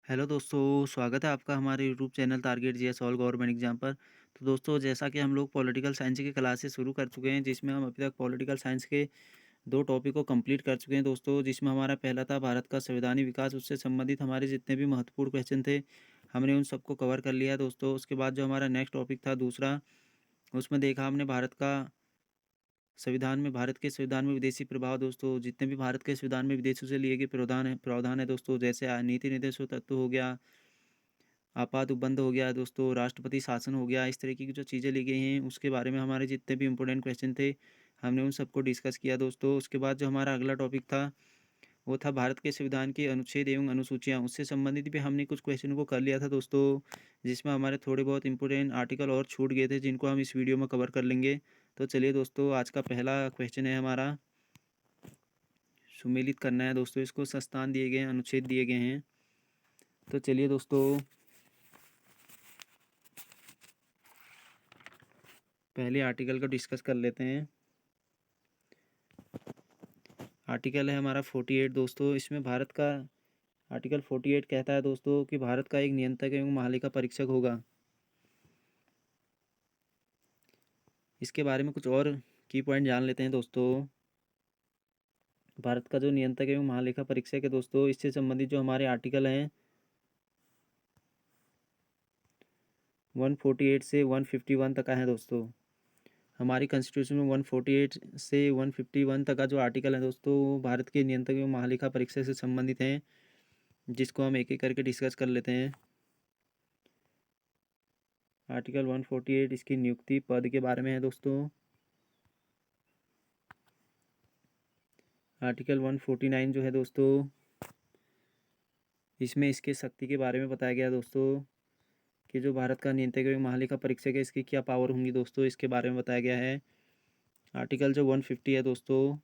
Hello दोस्तों, स्वागत है आपका हमारे YouTube channel target GS all government exam पर। तो दोस्तों, जैसा कि हम लोग पॉलिटिकल साइंस की क्लासेस शुरू कर चुके हैं, जिसमें हम अभी तक पॉलिटिकल साइंस के 2 टॉपिक को कंप्लीट कर चुके हैं दोस्तों। जिसमें हमारा पहला था भारत का संवैधानिक विकास, उससे संबंधित हमारे जितने भी महत्वपूर्ण क्वेश्चन थे, हमने उन सबको कवर कर लिया है दोस्तों। उसके बाद जो हमारा नेक्स्ट टॉपिक था दूसरा, उसमें देखा हमने भारत का भारत के संविधान में विदेशी प्रभाव दोस्तों। जितने भी भारत के संविधान में विदेशों से लिए गए प्रावधान है दोस्तों, जैसे नीति निर्देशों तत्व हो गया, आपात उपबंध हो गया दोस्तों, राष्ट्रपति शासन हो गया, इस तरीके की जो चीज़ें ली गई हैं उसके बारे में हमारे जितने भी इंपॉर्टेंट क्वेश्चन थे, हमने उन सबको डिस्कस किया दोस्तों। उसके बाद जो हमारा अगला टॉपिक था, वो था भारत के संविधान के अनुच्छेद एवं अनुसूचियाँ। उससे संबंधित भी हमने कुछ क्वेश्चन को कर लिया था दोस्तों, जिसमें हमारे थोड़े बहुत इंपॉर्टेंट आर्टिकल और छूट गए थे, जिनको हम इस वीडियो में कवर कर लेंगे। तो चलिए दोस्तों, आज का पहला क्वेश्चन है हमारा, सुमेलित करना है दोस्तों इसको। संस्थान दिए गए हैं, अनुच्छेद दिए गए हैं। तो चलिए दोस्तों, पहले आर्टिकल को डिस्कस कर लेते हैं। आर्टिकल है हमारा 48 दोस्तों। इसमें भारत का आर्टिकल 48 कहता है दोस्तों कि भारत का एक नियंत्रक एवं महालेखा परीक्षक होगा। इसके बारे में कुछ और की पॉइंट जान लेते हैं दोस्तों। भारत का जो नियंत्रक एवं महालेखा परीक्षक है दोस्तों, इससे संबंधित जो हमारे आर्टिकल हैं 148 से 151 तक का है दोस्तों। हमारी कॉन्स्टिट्यूशन में 148 से 151 तक का जो आर्टिकल है दोस्तों, वो भारत के नियंत्रक एवं महालेखा परीक्षक से संबंधित हैं, जिसको हम एक एक करके डिस्कस कर लेते हैं। आर्टिकल 148 इसकी नियुक्ति पद के बारे में है दोस्तों। आर्टिकल 149 जो है दोस्तों, इसमें इसके शक्ति के बारे में बताया गया दोस्तों, कि जो भारत का नियंत्रक एवं महालेखा परीक्षक है, इसकी क्या पावर होंगी दोस्तों, इसके बारे में बताया गया है। आर्टिकल जो 150 है दोस्तों,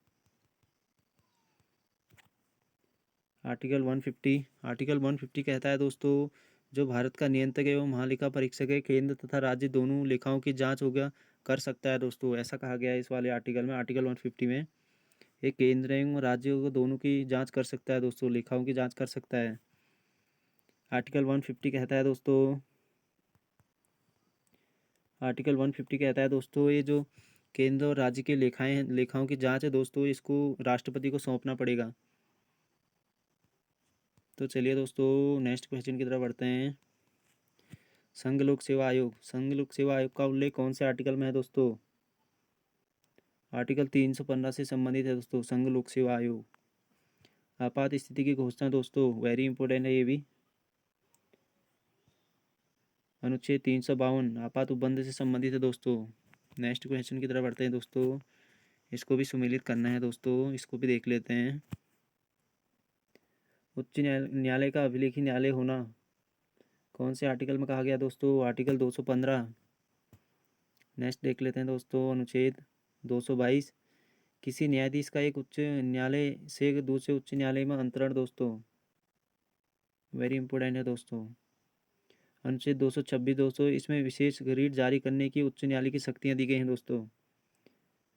आर्टिकल 150 कहता है दोस्तों, जो भारत का नियंत्रक एवं महालेखा परीक्षक है, केंद्र तथा राज्य दोनों लेखाओं की जांच होगा कर सकता है दोस्तों। ऐसा कहा गया है इस वाले आर्टिकल में, आर्टिकल 150 में। ये केंद्र एवं राज्यों को दोनों की जांच कर सकता है दोस्तों, लेखाओं की जांच कर सकता है। आर्टिकल 150 कहता है दोस्तों, आर्टिकल 150 कहता है दोस्तों, ये जो केंद्र और राज्य के लेखाओं की जांच है दोस्तों, इसको राष्ट्रपति को सौंपना पड़ेगा। तो चलिए दोस्तों, नेक्स्ट क्वेश्चन की तरफ बढ़ते हैं। संघ लोक सेवा आयोग का उल्लेख कौन से आर्टिकल में है दोस्तों? आर्टिकल 315 से संबंधित है दोस्तों, संघ लोक सेवा आयोग। आपात स्थिति की घोषणा दोस्तों, वेरी इंपॉर्टेंट है ये भी। अनुच्छेद 352 आपात उपबंध से संबंधित है दोस्तों। नेक्स्ट क्वेश्चन की तरफ बढ़ते हैं दोस्तों। इसको भी सुमेलित करना है दोस्तों, इसको भी देख लेते हैं। उच्च न्यायालय का अभिलेखी न्यायालय होना कौन से आर्टिकल में कहा गया दोस्तों? आर्टिकल 215। नेक्स्ट देख लेते हैं दोस्तों, अनुच्छेद 222, किसी न्यायाधीश का एक उच्च न्यायालय से दूसरे उच्च न्यायालय में अंतरण दोस्तों, वेरी इंपॉर्टेंट है दोस्तों। अनुच्छेद 226 दोस्तों, इसमें विशेष रीट जारी करने की उच्च न्यायालय की शक्तियाँ दी गई हैं दोस्तों।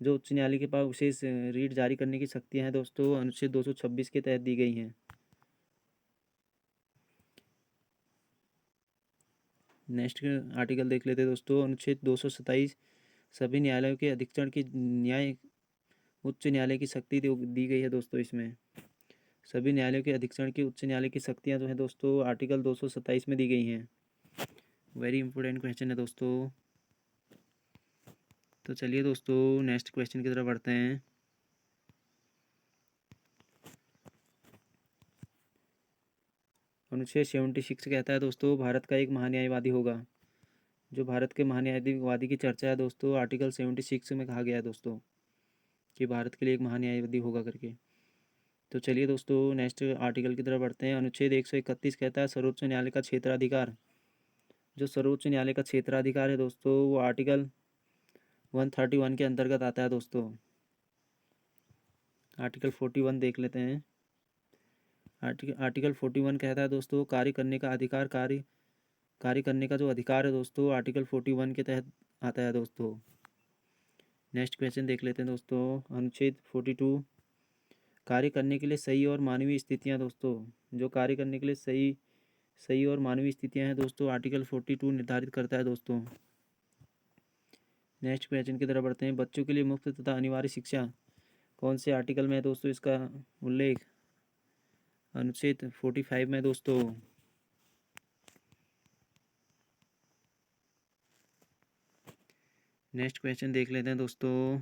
जो उच्च न्यायालय के पास विशेष रीट जारी करने की शक्तियाँ हैं दोस्तों, अनुच्छेद 226 के तहत दी गई हैं। नेक्स्ट आर्टिकल देख लेते हैं दोस्तों, अनुच्छेद 227, सभी न्यायालयों के अधीक्षण की उच्च न्यायालय की शक्ति दी गई है दोस्तों। इसमें सभी न्यायालयों के अधीक्षण की उच्च न्यायालय की शक्तियाँ जो है दोस्तों, आर्टिकल 227 में दी गई हैं। वेरी इंपॉर्टेंट क्वेश्चन है दोस्तों। तो चलिए दोस्तों, नेक्स्ट क्वेश्चन की तरफ बढ़ते हैं। अनुच्छेद 76 कहता है दोस्तों, भारत का एक महान्यायवादी होगा। जो भारत के महान्यायवादी की चर्चा है दोस्तों, आर्टिकल 76 में कहा गया है दोस्तों, कि भारत के लिए एक महान्यायवादी होगा करके। तो चलिए दोस्तों, नेक्स्ट आर्टिकल की तरफ बढ़ते हैं। अनुच्छेद 131 कहता है, सर्वोच्च न्यायालय का क्षेत्राधिकार। जो सर्वोच्च न्यायालय का क्षेत्राधिकार है दोस्तों, वो आर्टिकल 131 के अंतर्गत आता है दोस्तों। आर्टिकल 41 देख लेते हैं। आर्टिकल 41 कहता है दोस्तों, कार्य करने का अधिकार, कार्य करने का जो अधिकार है दोस्तों, आर्टिकल 41 के तहत आता है दोस्तों। नेक्स्ट क्वेश्चन देख लेते हैं दोस्तों, अनुच्छेद 42, कार्य करने के लिए सही और मानवीय स्थितियाँ दोस्तों। जो कार्य करने के लिए सही सही और मानवीय स्थितियाँ हैं दोस्तों, आर्टिकल 42 निर्धारित करता है दोस्तों। नेक्स्ट क्वेश्चन की तरफ बढ़ते हैं। बच्चों के लिए मुफ्त तथा अनिवार्य शिक्षा कौन से आर्टिकल में है दोस्तों इसका उल्लेख? अनुच्छेद 45 में दोस्तों। नेक्स्ट क्वेश्चन देख लेते हैं दोस्तों।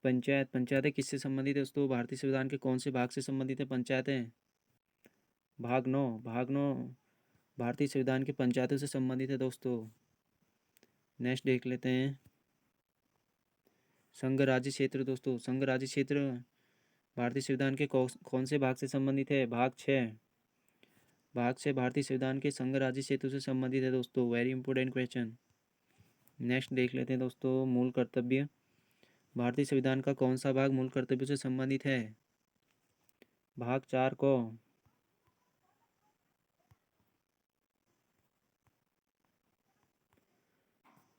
पंचायतें किससे संबंधित है दोस्तों? भारतीय संविधान के कौन से भाग से संबंधित है पंचायतें? भाग नौ भारतीय संविधान के पंचायतों से संबंधित है दोस्तों। नेक्स्ट देख लेते हैं। संघ राज्य क्षेत्र दोस्तों, संघ राज्य क्षेत्र भारतीय संविधान के कौन से भाग से संबंधित है? भाग 6 भारतीय संविधान के संघ राज्य क्षेत्र से संबंधित है दोस्तों। Very important question. नेक्स्ट देख लेते हैं दोस्तों। मूल कर्तव्य भारतीय संविधान का कौन सा भाग मूल कर्तव्यों से संबंधित है? भाग 4 को।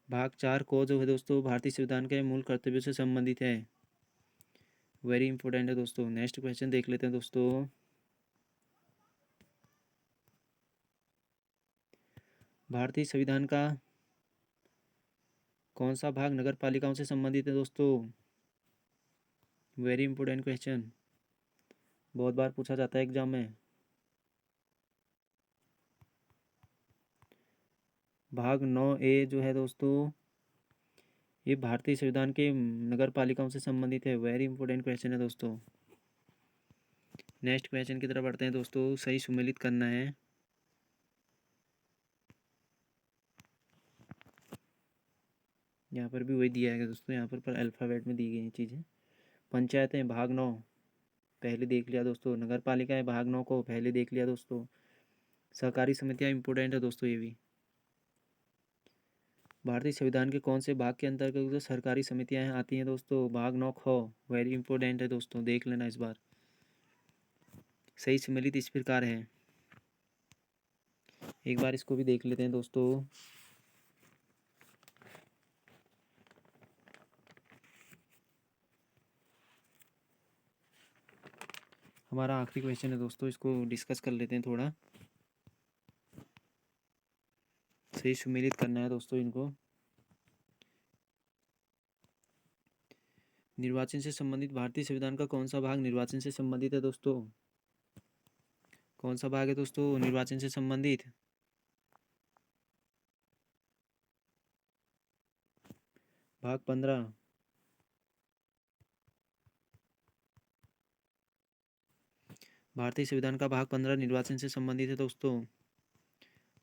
भाग 4 को जो है दोस्तों भारतीय संविधान के मूल कर्तव्यों से संबंधित है। वेरी इंपॉर्टेंट है दोस्तों। नेक्स्ट क्वेश्चन देख लेते हैं दोस्तों। भारतीय संविधान का कौन सा भाग नगर पालिकाओं से संबंधित है दोस्तों? वेरी इंपॉर्टेंट क्वेश्चन, बहुत बार पूछा जाता है एग्जाम में। भाग 9A जो है दोस्तों ये भारतीय संविधान के नगर पालिकाओं से संबंधित है। वेरी इंपॉर्टेंट क्वेश्चन है दोस्तों। नेक्स्ट क्वेश्चन की तरफ बढ़ते हैं दोस्तों। सही सुमेलित करना है। यहाँ पर भी वही दिया है दोस्तों, यहाँ पर अल्फ़ाबेट में दी गई चीज़ें। पंचायतें भाग 9 पहले देख लिया दोस्तों। नगर पालिकाएँ भाग 9 को पहले देख लिया दोस्तों। सहकारी समितियाँ इंपॉर्टेंट है दोस्तों ये भी। भारतीय संविधान के कौन से भाग के अंतर्गत जो सरकारी समितियां आती हैं दोस्तों? भाग 9 ख। वेरी इंपॉर्टेंट है दोस्तों, देख लेना इस बार। सही सम्मिलित इस प्रकार है। एक बार इसको भी देख लेते हैं दोस्तों। हमारा आखिरी क्वेश्चन है दोस्तों, इसको डिस्कस कर लेते हैं थोड़ा। सही सुमेलित करना है दोस्तों इनको। निर्वाचन से संबंधित भारतीय संविधान का कौन सा भाग निर्वाचन से संबंधित है दोस्तों? कौन सा भाग है दोस्तों निर्वाचन से संबंधित? भाग 15। भारतीय संविधान का भाग 15 निर्वाचन से संबंधित है दोस्तों।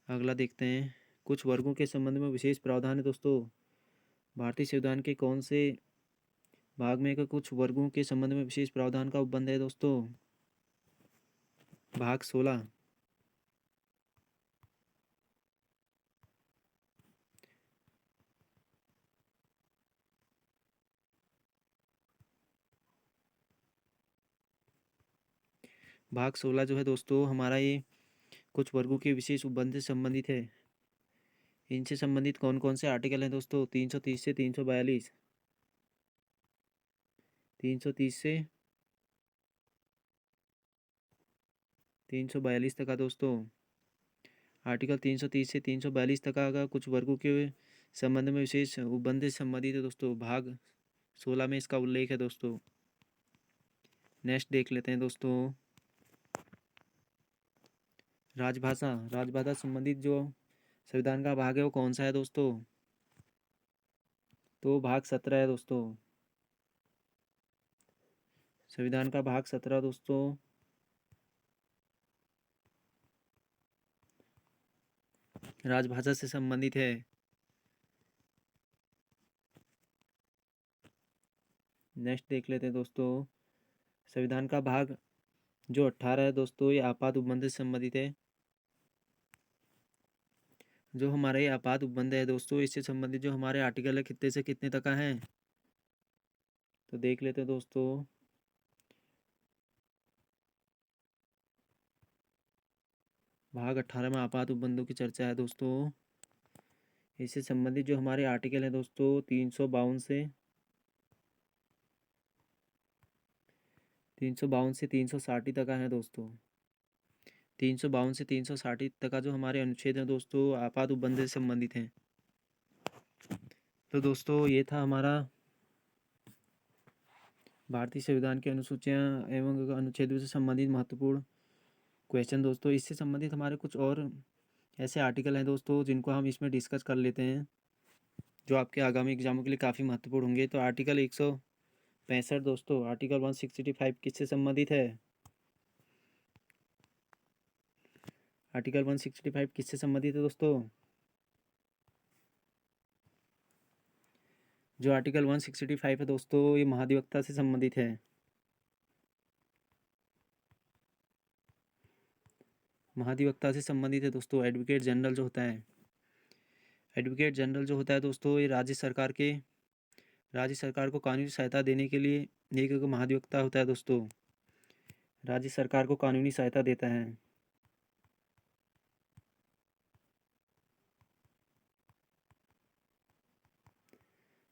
अगला देखते हैं। कुछ वर्गों के संबंध में विशेष प्रावधान है दोस्तों। भारतीय संविधान के कौन से भाग में का कुछ वर्गों के संबंध में विशेष प्रावधान का उपबंध है दोस्तों? भाग 16। भाग 16 जो है दोस्तों हमारा ये कुछ वर्गों के विशेष उपबंध से संबंधित है। इनसे संबंधित कौन कौन से आर्टिकल हैं दोस्तों? 330 से 342, 330 से 342 तक का दोस्तों। आर्टिकल 330 से 342 तक का कुछ वर्गों के संबंध में विशेष उपबंध से संबंधित है दोस्तों। भाग 16 में इसका उल्लेख है दोस्तों। नेक्स्ट देख लेते हैं दोस्तों। राजभाषा संबंधित जो संविधान का भाग है वो कौन सा है दोस्तों? तो भाग 17 है दोस्तों। संविधान का भाग 17 दोस्तों राजभाषा से संबंधित है। नेक्स्ट देख लेते हैं दोस्तों। संविधान का भाग जो 18 है दोस्तों ये आपात उपबंध से संबंधित है। जो हमारे आपात उपबंध है दोस्तों इससे संबंधित जो हमारे आर्टिकल है कितने से कितने तक का है तो देख लेते हैं दोस्तों। भाग 18 में आपात उपबंधों की चर्चा है दोस्तों। इससे संबंधित जो हमारे आर्टिकल है दोस्तों 352 से 352 से 360 तक का है दोस्तों। 352 से 360 तक का जो हमारे अनुच्छेद हैं दोस्तों आपात उपबंध से संबंधित हैं। तो दोस्तों ये था हमारा भारतीय संविधान की अनुसूचियाँ एवं अनुच्छेदों से संबंधित महत्वपूर्ण क्वेश्चन दोस्तों। इससे संबंधित हमारे कुछ और ऐसे आर्टिकल हैं दोस्तों जिनको हम इसमें डिस्कस कर लेते हैं, जो आपके आगामी एग्जामों के लिए काफ़ी महत्वपूर्ण होंगे। तो आर्टिकल 165 दोस्तों, आर्टिकल 165 किससे संबंधित है? आर्टिकल 165 किससे संबंधित है दोस्तों? जो आर्टिकल 165 है दोस्तों ये महाधिवक्ता से संबंधित है। महाधिवक्ता से संबंधित है दोस्तों। एडवोकेट जनरल जो होता है, एडवोकेट जनरल जो होता है दोस्तों ये राज्य सरकार को कानूनी सहायता देने के लिए एक महाधिवक्ता होता है दोस्तों। राज्य सरकार को कानूनी सहायता देता है।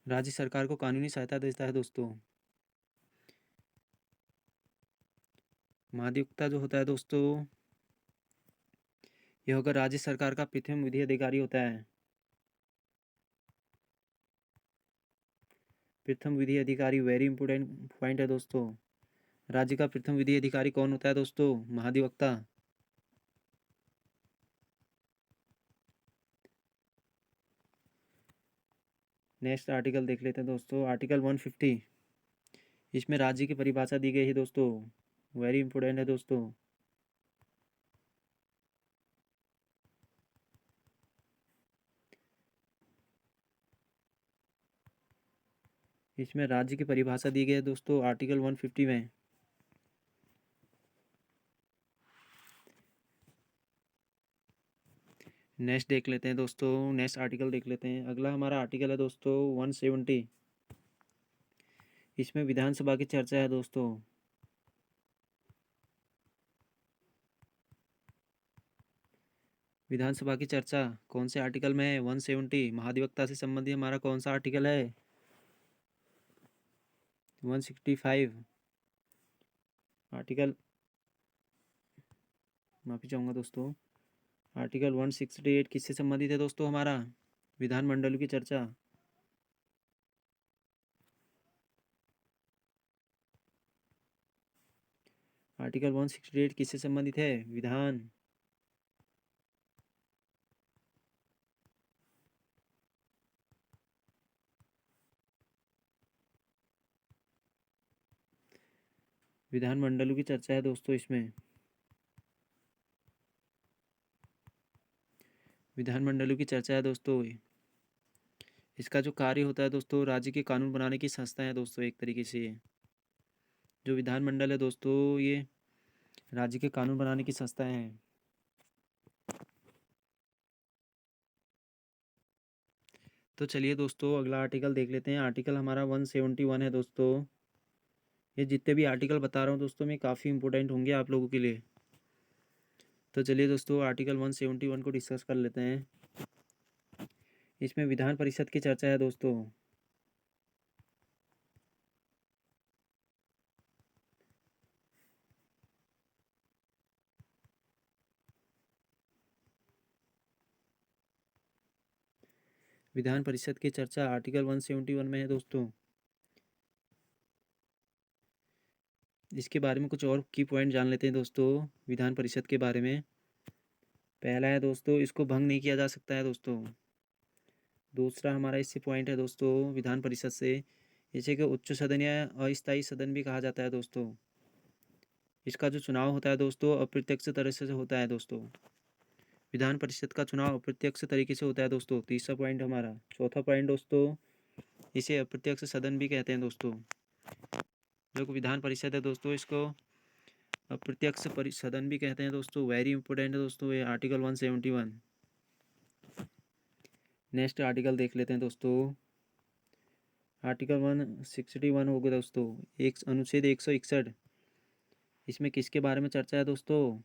राज्य सरकार को कानूनी सहायता देता है दोस्तों। महाधिवक्ता जो होता है दोस्तों यह होकर राज्य सरकार का प्रथम विधि अधिकारी होता है। प्रथम विधि अधिकारी वेरी इंपॉर्टेंट पॉइंट है दोस्तों। राज्य का प्रथम विधि अधिकारी कौन होता है दोस्तों? महाधिवक्ता। नेक्स्ट आर्टिकल देख लेते हैं दोस्तों, आर्टिकल 150। इसमें राज्य की परिभाषा दी गई है दोस्तों, वेरी इंपॉर्टेंट है दोस्तों। इसमें राज्य की परिभाषा दी गई है दोस्तों आर्टिकल 150 में। नेक्स्ट देख लेते हैं दोस्तों, नेक्स्ट आर्टिकल देख लेते हैं। अगला हमारा आर्टिकल है दोस्तों 170। इसमें विधानसभा की चर्चा है दोस्तों। विधानसभा की चर्चा कौन से आर्टिकल में है? 170। महाधिवक्ता से संबंधित हमारा कौन सा आर्टिकल है? 165। आर्टिकल, माफी चाहूँगा दोस्तों, आर्टिकल 168 किससे संबंधित है दोस्तों? हमारा विधानमंडल की चर्चा। आर्टिकल 168 किससे संबंधित है? विधानमंडलों की चर्चा है दोस्तों। इसमें विधानमंडलों की चर्चा है दोस्तों। इसका जो कार्य होता है दोस्तों, राज्य के कानून बनाने की संस्था है दोस्तों। एक तरीके से ये जो विधानमंडल है दोस्तों ये राज्य के कानून बनाने की संस्थाएं हैं। तो चलिए दोस्तों अगला आर्टिकल देख लेते हैं। आर्टिकल हमारा 171 है दोस्तों। ये जितने भी आर्टिकल बता रहा हूँ दोस्तों में काफ़ी इंपॉर्टेंट होंगे आप लोगों के लिए। तो चलिए दोस्तों आर्टिकल 171 को डिस्कस कर लेते हैं। इसमें विधान परिषद की चर्चा है दोस्तों। विधान परिषद की चर्चा आर्टिकल 171 में है दोस्तों। इसके बारे में कुछ और की पॉइंट जान लेते हैं दोस्तों विधान परिषद के बारे में। पहला है दोस्तों इसको भंग नहीं किया जा सकता है दोस्तों। दूसरा हमारा इससे पॉइंट है दोस्तों विधान परिषद से, इसे कि उच्च सदन या अस्थायी सदन भी कहा जाता है दोस्तों। इसका जो चुनाव होता है दोस्तों अप्रत्यक्ष तरह से होता है दोस्तों। विधान परिषद का चुनाव अप्रत्यक्ष तरीके से होता है दोस्तों। तीसरा पॉइंट हमारा। चौथा पॉइंट दोस्तों इसे अप्रत्यक्ष सदन भी कहते हैं दोस्तों। जो विधान परिषद है दोस्तों इसको अप्रत्यक्ष सदन भी कहते हैं दोस्तों। वेरी इंपॉर्टेंट है दोस्तों ये आर्टिकल 171। नेक्स्ट आर्टिकल देख लेते हैं दोस्तों। आर्टिकल 161 हो गया दोस्तों। एक अनुच्छेद 161। इसमें किसके बारे में चर्चा है दोस्तों?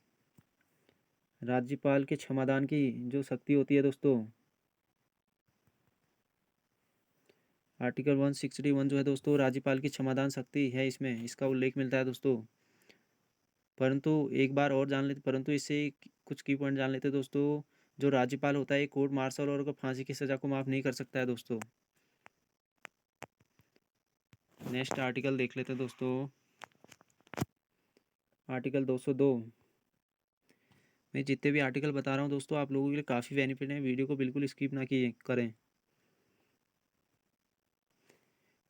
राज्यपाल के क्षमादान की जो शक्ति होती है दोस्तों। आर्टिकल 161 जो है दोस्तों राज्यपाल की क्षमादान शक्ति है, इसमें इसका उल्लेख मिलता है दोस्तों। परंतु एक बार और जान लेते, परंतु इससे कुछ की पॉइंट जान लेते दोस्तों। जो राज्यपाल होता है कोर्ट मार्शल और फांसी की सज़ा को माफ़ नहीं कर सकता है दोस्तों। नेक्स्ट आर्टिकल देख लेते हैं दोस्तों। आर्टिकल 202। मैं जितने भी आर्टिकल बता रहा हूँ दोस्तों आप लोगों के लिए काफ़ी बेनिफिट है, वीडियो को बिल्कुल स्किप ना करें।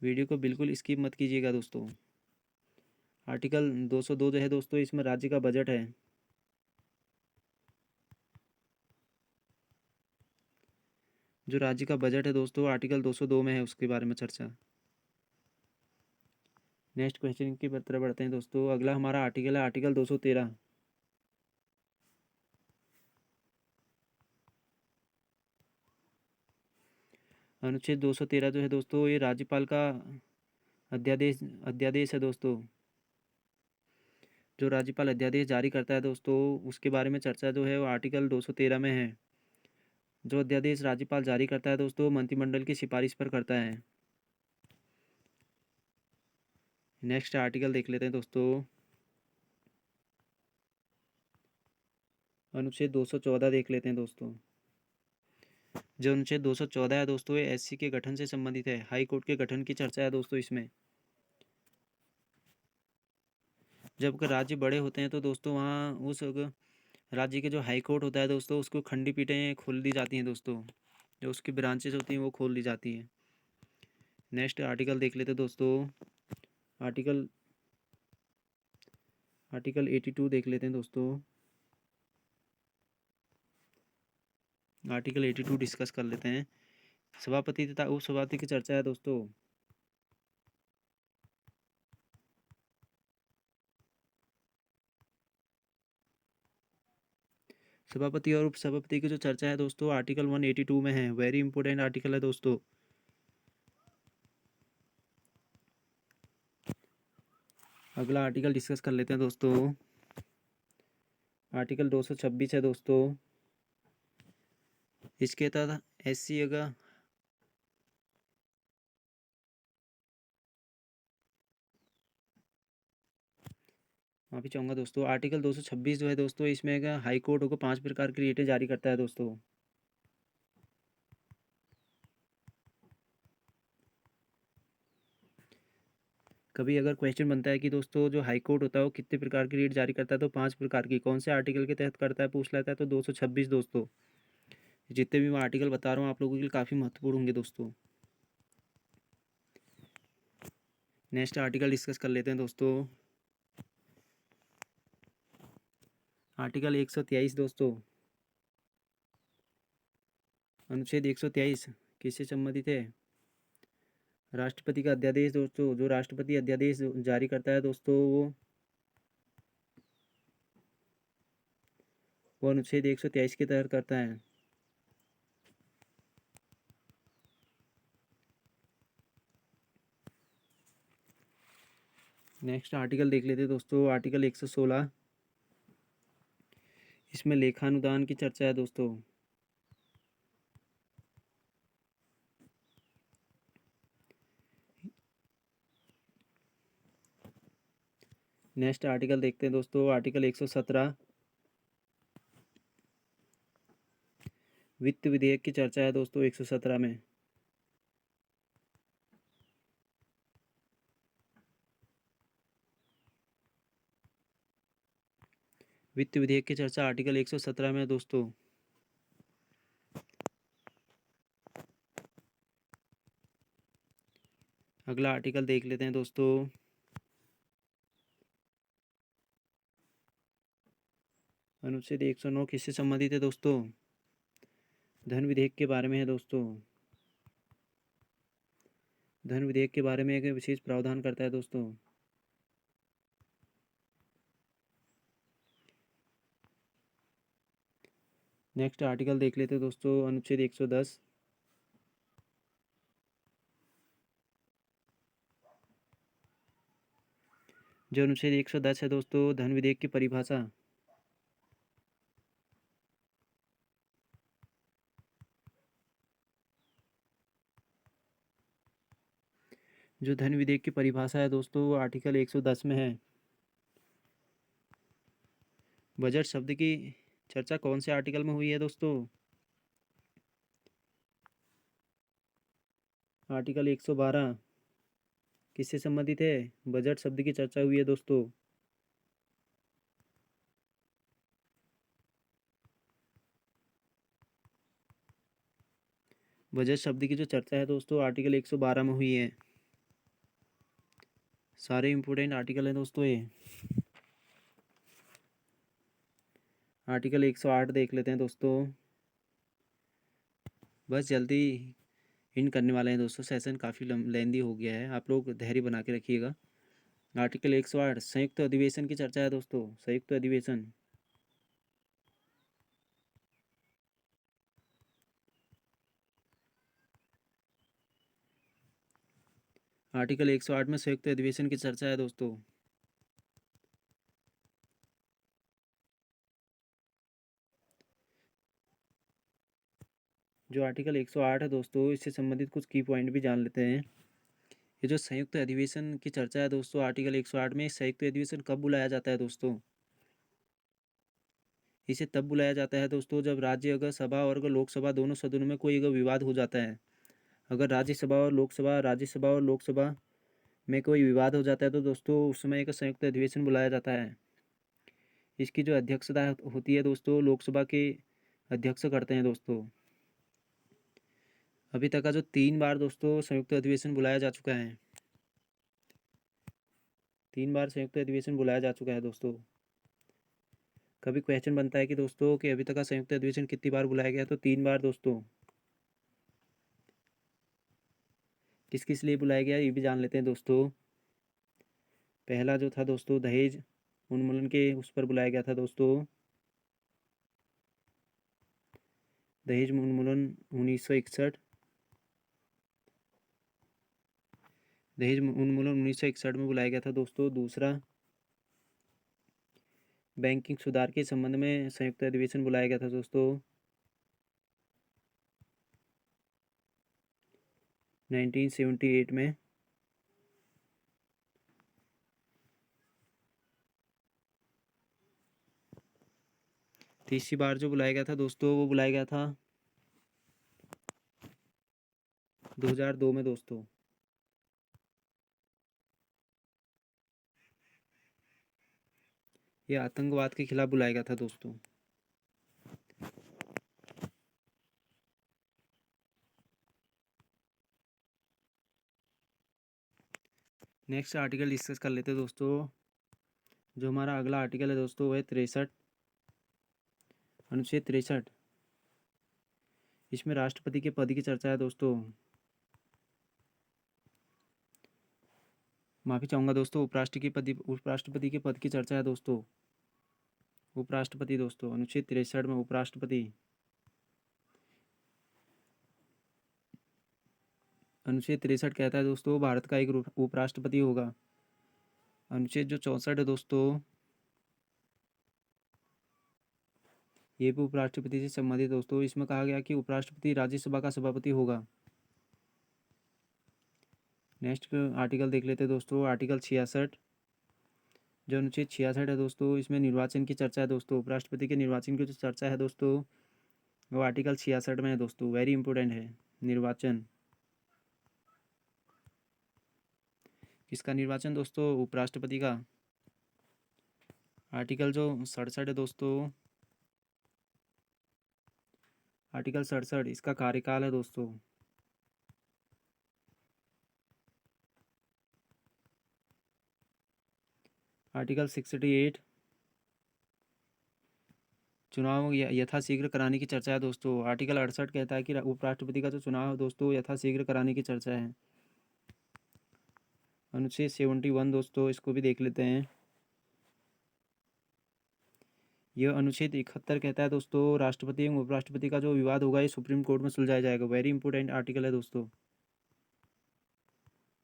वीडियो को बिल्कुल स्किप मत कीजिएगा दोस्तों। आर्टिकल 202 जो है दोस्तों, इसमें राज्य का बजट है। जो राज्य का बजट है दोस्तों आर्टिकल 202 में है, उसके बारे में चर्चा। नेक्स्ट क्वेश्चन की तरफ बढ़ते हैं दोस्तों। अगला हमारा आर्टिकल है आर्टिकल 213। अनुच्छेद 213 जो है दोस्तों, ये राज्यपाल का अध्यादेश अध्यादेश है दोस्तों। जो राज्यपाल अध्यादेश जारी करता है दोस्तों, उसके बारे में चर्चा जो है वो आर्टिकल 213 में है। जो अध्यादेश राज्यपाल जारी करता है दोस्तों मंत्रिमंडल की सिफारिश पर करता है। नेक्स्ट आर्टिकल देख लेते हैं दोस्तों। अनुच्छेद 214 देख लेते हैं दोस्तों। जो अनुच्छेद 214 है दोस्तों, ये एससी के गठन से संबंधित है। हाई कोर्ट के गठन की चर्चा है दोस्तों इसमें। जब राज्य बड़े होते हैं तो दोस्तों वहाँ उस राज्य के जो हाई कोर्ट होता है दोस्तों, उसको खंडी पीठें खोल दी जाती हैं दोस्तों। जो उसकी ब्रांचेस होती हैं वो खोल दी जाती हैं। नेक्स्ट आर्टिकल देख लेते हैं दोस्तों। आर्टिकल आर्टिकल 82 देख लेते हैं दोस्तों। आर्टिकल 82 डिस्कस कर लेते हैं। सभापति तथा उपसभापति की चर्चा है दोस्तों। सभापति और उपसभापति की जो चर्चा है दोस्तों आर्टिकल 182 में है। वेरी इंपॉर्टेंट आर्टिकल है दोस्तों। अगला आर्टिकल डिस्कस कर लेते हैं दोस्तों। आर्टिकल 226 है दोस्तों। इसके तहत एससी अगर माफी चाहूँगा दोस्तों। आर्टिकल 226 जो है दोस्तों, इसमें अगर हाई कोर्ट को 5 प्रकार की रिटें जारी करता है दोस्तों। कभी अगर क्वेश्चन बनता है कि दोस्तों जो हाई कोर्ट होता है वो कितने प्रकार की रीट जारी करता है, तो 5 प्रकार की। कौन से आर्टिकल के तहत करता है पूछ लेता है, तो 226 दोस्तों। जितने भी मैं आर्टिकल बता रहा हूँ आप लोगों के लिए काफ़ी महत्वपूर्ण होंगे दोस्तों। नेक्स्ट आर्टिकल डिस्कस कर लेते हैं दोस्तों। आर्टिकल 123 दोस्तों। अनुच्छेद 123 किससे संबंधित है? राष्ट्रपति का अध्यादेश दोस्तों। जो राष्ट्रपति अध्यादेश जारी करता है दोस्तों वो अनुच्छेद 123 के तहत करता है। नेक्स्ट आर्टिकल देख लेते हैं दोस्तों। आर्टिकल 116। इसमें लेखानुदान की चर्चा है दोस्तों। नेक्स्ट आर्टिकल देखते हैं दोस्तों। आर्टिकल 117 वित्त विधेयक की चर्चा है दोस्तों 117 में। वित्त विधेयक की चर्चा आर्टिकल 117 में दोस्तों। अगला आर्टिकल देख लेते हैं दोस्तों। अनुच्छेद 109 किससे संबंधित है दोस्तों? धन विधेयक के बारे में है दोस्तों। धन विधेयक के बारे में एक विशेष प्रावधान करता है दोस्तों। नेक्स्ट आर्टिकल देख लेते हैं दोस्तों। अनुच्छेद 110। जो अनुच्छेद 110 है दोस्तों, धन विधेयक की परिभाषा। जो धन विधेयक की परिभाषा है दोस्तों वो आर्टिकल 110 में है। बजट शब्द की चर्चा कौन से आर्टिकल में हुई है दोस्तों? आर्टिकल 112 किससे संबंधित है? बजट शब्द की चर्चा हुई है दोस्तों। बजट शब्द की जो चर्चा है दोस्तों आर्टिकल 112 में हुई है। सारे इंपॉर्टेंट आर्टिकल हैं दोस्तों ये। आर्टिकल 108 देख लेते हैं दोस्तों। बस जल्दी इन करने वाले हैं दोस्तों, सेशन काफ़ी लेंदी हो गया है, आप लोग धैर्य बना के रखिएगा। आर्टिकल 108 संयुक्त अधिवेशन की चर्चा है दोस्तों। संयुक्त अधिवेशन आर्टिकल 108 में संयुक्त अधिवेशन की चर्चा है दोस्तों। जो आर्टिकल 108 है दोस्तों इससे संबंधित कुछ की पॉइंट भी जान लेते हैं। ये जो संयुक्त अधिवेशन की चर्चा है दोस्तों आर्टिकल 108 में, संयुक्त अधिवेशन कब बुलाया जाता है दोस्तों? इसे तब बुलाया जाता है दोस्तों जब राज्य अगर सभा और अगर लोकसभा दोनों सदनों में कोई अगर विवाद हो जाता है। अगर राज्यसभा और लोकसभा में कोई विवाद हो जाता है तो दोस्तों उस समय एक संयुक्त अधिवेशन बुलाया जाता है। इसकी जो अध्यक्षता होती है दोस्तों लोकसभा के अध्यक्ष करते हैं दोस्तों। अभी तक का जो 3 बार दोस्तों संयुक्त अधिवेशन बुलाया जा चुका है। 3 बार संयुक्त अधिवेशन बुलाया जा चुका है दोस्तों। कभी क्वेश्चन बनता है कि दोस्तों कि अभी तक का संयुक्त अधिवेशन कितनी बार बुलाया गया, तो 3 बार दोस्तों। किस किस लिए बुलाया गया ये भी जान लेते हैं दोस्तों। पहला जो था दोस्तों दहेज उन्मूलन के उस पर बुलाया गया था दोस्तों। दहेज उन्मूलन 1961। दहेज उन्मूलन 1961 में बुलाया गया था दोस्तों। दूसरा बैंकिंग सुधार के संबंध में संयुक्त अधिवेशन बुलाया गया था दोस्तों 1978 में। तीसरी बार जो बुलाया गया था दोस्तों वो बुलाया गया था 2002 में दोस्तों। ये आतंकवाद के खिलाफ बुलाया गया था दोस्तों। नेक्स्ट आर्टिकल डिस्कस कर लेते हैं दोस्तों। जो हमारा अगला आर्टिकल है दोस्तों वो है 63, अनुच्छेद 63। इसमें राष्ट्रपति के पद की चर्चा है दोस्तों। माफ़ी चाहूँगा दोस्तों, उपराष्ट्रपति के पद की चर्चा है दोस्तों। उपराष्ट्रपति दोस्तों अनुच्छेद 63 में उपराष्ट्रपति। अनुच्छेद 63 कहता है दोस्तों भारत का एक उपराष्ट्रपति होगा। अनुच्छेद जो 64 है दोस्तों ये भी उपराष्ट्रपति से संबंधित दोस्तों। इसमें कहा गया कि उपराष्ट्रपति राज्यसभा का सभापति होगा। नेक्स्ट आर्टिकल देख लेते हैं दोस्तों। आर्टिकल 66 जो अनुच्छेद 66 है दोस्तों इसमें निर्वाचन की चर्चा है दोस्तों। उपराष्ट्रपति के निर्वाचन की जो चर्चा है दोस्तों वो आर्टिकल 66 में है दोस्तों। वेरी इंपॉर्टेंट है निर्वाचन। किसका निर्वाचन दोस्तों? उपराष्ट्रपति का। आर्टिकल जो 67 है दोस्तों, आर्टिकल 67 इसका कार्यकाल है दोस्तों। आर्टिकल 68 चुनाव यथाशीघ्र कराने की चर्चा है दोस्तों। आर्टिकल 68 कहता है कि उपराष्ट्रपति का जो चुनाव है दोस्तों यथाशीघ्र कराने की चर्चा है। अनुच्छेद 71 दोस्तों इसको भी देख लेते हैं। यह अनुच्छेद 71 कहता है दोस्तों राष्ट्रपति एवं उपराष्ट्रपति का जो विवाद होगा ये सुप्रीम कोर्ट में सुलझाया जाएगा। वेरी इंपॉर्टेंट आर्टिकल है दोस्तों,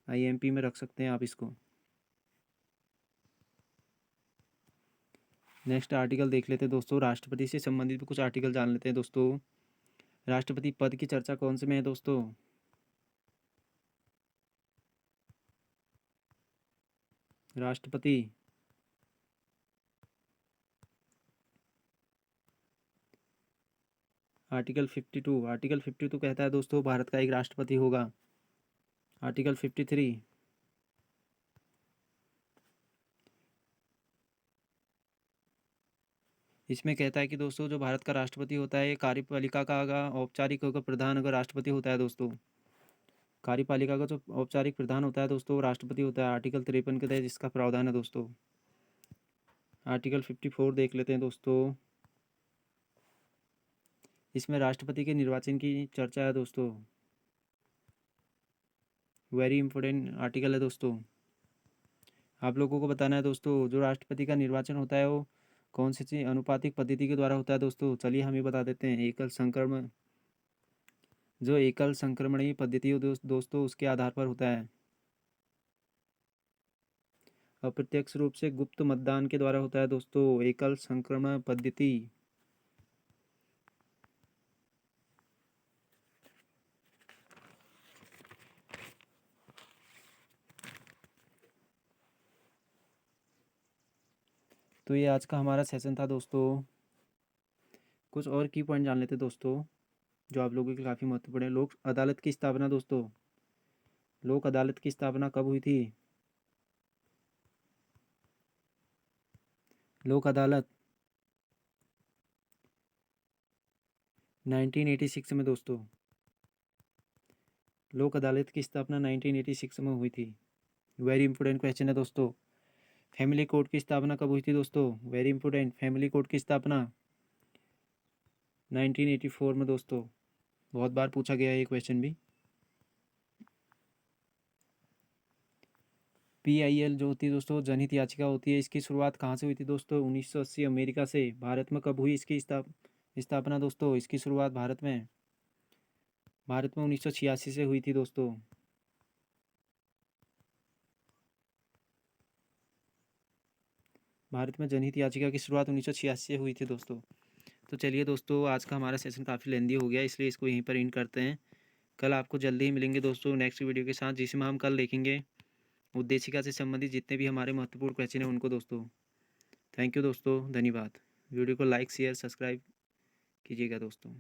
IMP में रख सकते हैं आप इसको। नेक्स्ट आर्टिकल देख लेते हैं दोस्तों। राष्ट्रपति से संबंधित कुछ आर्टिकल जान लेते हैं दोस्तों। राष्ट्रपति पद की चर्चा कौन से में है दोस्तों? राष्ट्रपति। आर्टिकल 52, आर्टिकल 52 कहता है दोस्तों भारत का एक राष्ट्रपति होगा। आर्टिकल 53, इसमें कहता है कि दोस्तों जो भारत का राष्ट्रपति होता है ये कार्यपालिका का औपचारिक होकर प्रधान अगर राष्ट्रपति होता है दोस्तों, कार्यपालिका का जो औपचारिक प्रधान होता है दोस्तों वो राष्ट्रपति होता है। आर्टिकल 53 के तहत इसका प्रावधान है दोस्तों। आर्टिकल 54 देख लेते हैं दोस्तों, इसमें राष्ट्रपति के निर्वाचन की चर्चा है दोस्तों। वेरी इंपॉर्टेंट आर्टिकल है दोस्तों। आप लोगों को बताना है दोस्तों जो राष्ट्रपति का निर्वाचन होता है वो कौन सी चीज अनुपातिक पद्धति के द्वारा होता है दोस्तों। चलिए हम ये बता देते हैं, एकल संक्रमणीय पद्धति हो दोस्तों उसके आधार पर होता है। अप्रत्यक्ष रूप से गुप्त मतदान के द्वारा होता है दोस्तों एकल संक्रमण पद्धति। तो ये आज का हमारा सेशन था दोस्तों। कुछ और की पॉइंट जान लेते दोस्तों जो आप लोगों के काफ़ी महत्वपूर्ण है। लोक अदालत की स्थापना दोस्तों, लोक अदालत की स्थापना कब हुई थी? लोक अदालत 1986 में दोस्तों। लोक अदालत की स्थापना 1986 में हुई थी। वेरी इंपॉर्टेंट क्वेश्चन है दोस्तों। फैमिली कोर्ट की स्थापना कब हुई थी दोस्तों? वेरी इंपॉर्टेंट, फैमिली कोर्ट की स्थापना 1984 में दोस्तों। बहुत बार पूछा गया है ये क्वेश्चन भी। PIL जो होती है दोस्तों जनहित याचिका होती है, इसकी शुरुआत कहाँ से हुई थी दोस्तों? 1980 अमेरिका से। भारत में कब हुई इसकी स्थापना दोस्तों? इसकी शुरुआत भारत में 1986 से हुई थी दोस्तों। भारत में जनहित याचिका की शुरुआत 1986 से हुई थी दोस्तों। तो चलिए दोस्तों आज का हमारा सेशन काफ़ी लेंदी हो गया, इसलिए इसको यहीं पर एंड करते हैं। कल आपको जल्दी ही मिलेंगे दोस्तों नेक्स्ट वीडियो के साथ, जिसमें हम कल देखेंगे उद्देशिका से संबंधित जितने भी हमारे महत्वपूर्ण क्वेश्चन हैं उनको दोस्तों। थैंक यू दोस्तों, धन्यवाद। वीडियो को लाइक शेयर सब्सक्राइब कीजिएगा दोस्तों।